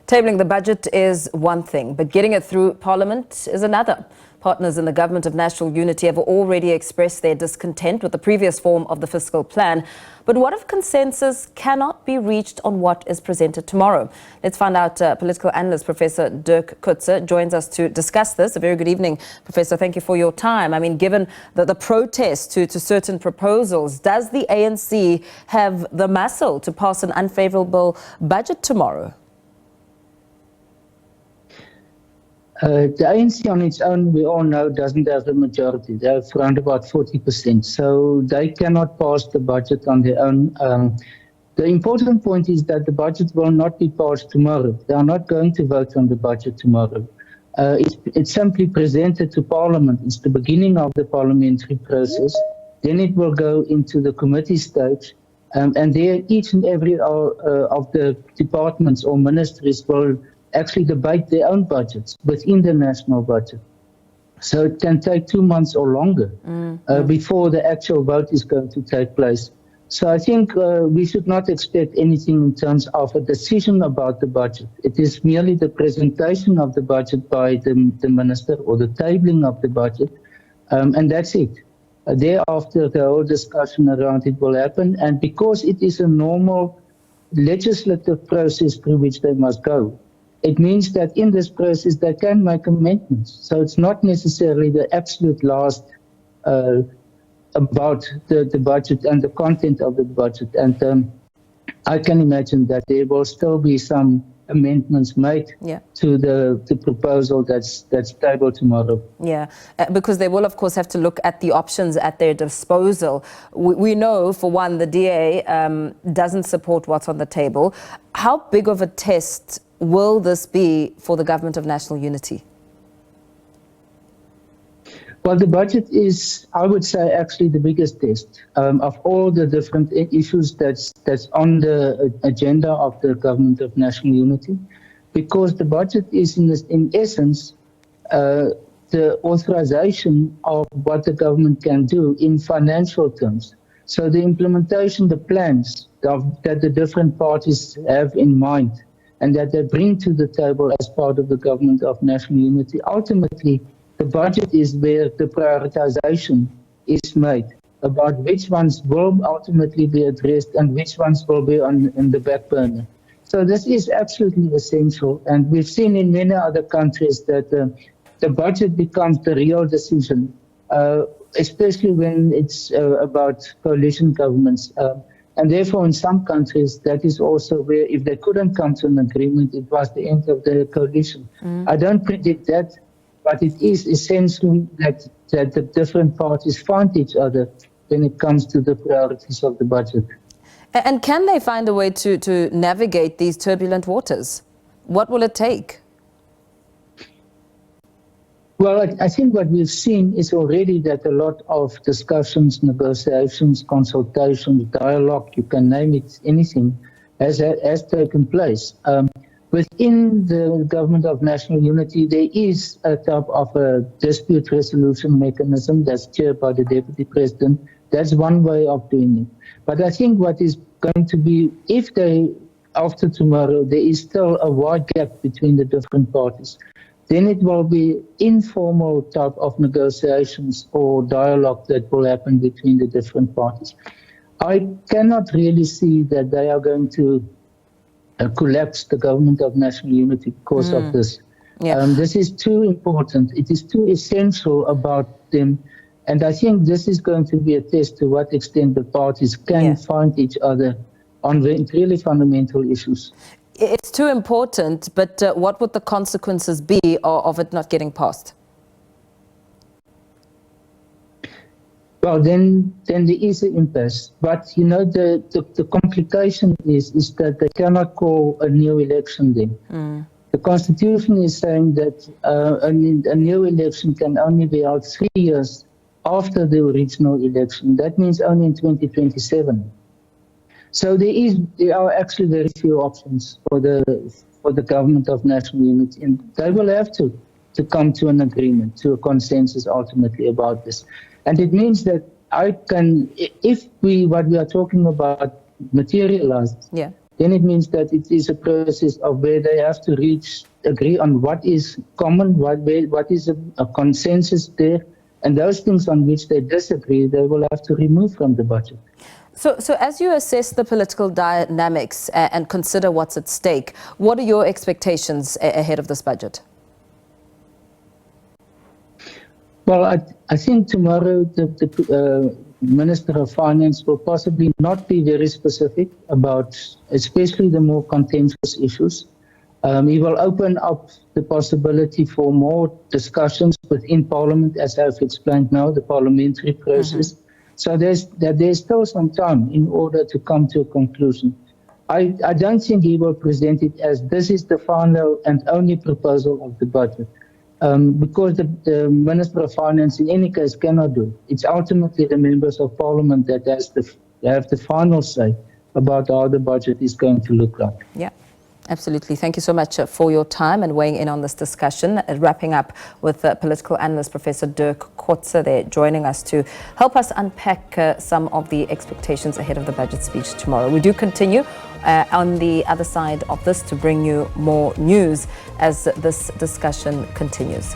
Tabling the budget is one thing, but getting it through Parliament is another. Partners in the Government of National Unity have already expressed their discontent with the previous form of the fiscal plan. But what if consensus cannot be reached on what is presented tomorrow? Let's find out. Political analyst Professor Dirk Kotze joins us to discuss this. A very good evening, Professor. Thank you for your time. I mean, given the protest to certain proposals, does the ANC have the muscle to pass an unfavourable budget tomorrow? The ANC on its own, we all know, doesn't have the majority. They have around about 40%. So they cannot pass the budget on their own. The important point is that the budget will not be passed tomorrow. They are not going to vote on the budget tomorrow. It's simply presented to Parliament. It's the beginning of the parliamentary process. Then it will go into the committee stage. And there each and every of the departments or ministries will actually debate their own budgets within the national budget. So it can take 2 months or longer before the actual vote is going to take place. So I think we should not expect anything in terms of a decision about the budget. It is merely the presentation of the budget by the minister or the tabling of the budget, and that's it. Thereafter, the whole discussion around it will happen, and because it is a normal legislative process through which they must go, it means that in this process they can make amendments. So it's not necessarily the absolute last about the budget and the content of the budget. And I can imagine that there will still be some amendments made to the proposal that's tabled tomorrow. Yeah, because they will, of course, have to look at the options at their disposal. We know, for one, the DA doesn't support what's on the table. How big of a test will this be for the Government of National Unity? Well, the budget is, I would say, actually the biggest test of all the different issues that's on the agenda of the Government of National Unity, because the budget is, in essence, the authorization of what the government can do in financial terms. So the implementation, the plans that the different parties have in mind and that they bring to the table as part of the Government of National Unity, ultimately, the budget is where the prioritization is made about which ones will ultimately be addressed and which ones will be in the back burner. So this is absolutely essential. And we've seen in many other countries that the budget becomes the real decision, especially when it's about coalition governments. And therefore, in some countries, that is also where if they couldn't come to an agreement, it was the end of the coalition. I don't predict that. But it is essential that the different parties find each other when it comes to the priorities of the budget. And can they find a way to navigate these turbulent waters? What will it take? Well, I think what we've seen is already that a lot of discussions, negotiations, consultations, dialogue, you can name it, anything, has taken place. Within the Government of National Unity, there is a type of a dispute resolution mechanism that's chaired by the Deputy President. That's one way of doing it. But I think what is going to be, if after tomorrow, there is still a wide gap between the different parties, then it will be informal type of negotiations or dialogue that will happen between the different parties. I cannot really see that they are going to collapse the Government of National Unity because of this. This is too important. It is too essential about them. And I think this is going to be a test to what extent the parties can find each other on really fundamental issues. It's too important, but what would the consequences be of it not getting passed? Well, then there is an impasse. But, you know, the complication is that they cannot call a new election then. The Constitution is saying that a new election can only be held 3 years after the original election. That means only in 2027. So there are actually very few options for the Government of National Unity. And they will have to come to an agreement, to a consensus ultimately about this. And it means that if what we are talking about materialized, then it means that it is a process of where they have to agree on what is common, what is a consensus there, and those things on which they disagree, they will have to remove from the budget. So as you assess the political dynamics and consider what's at stake, what are your expectations ahead of this budget? Well, I think tomorrow the Minister of Finance will possibly not be very specific about especially the more contentious issues. He will open up the possibility for more discussions within Parliament, as I've explained now, the parliamentary process. So there's still some time in order to come to a conclusion. I don't think he will present it as this is the final and only proposal of the budget. Because the Minister of Finance in any case cannot do it. It's ultimately the members of Parliament that have the final say about how the budget is going to look like. Yeah. Absolutely. Thank you so much for your time and weighing in on this discussion. Wrapping up with political analyst Professor Dirk Kotze there joining us to help us unpack some of the expectations ahead of the budget speech tomorrow. We do continue on the other side of this to bring you more news as this discussion continues.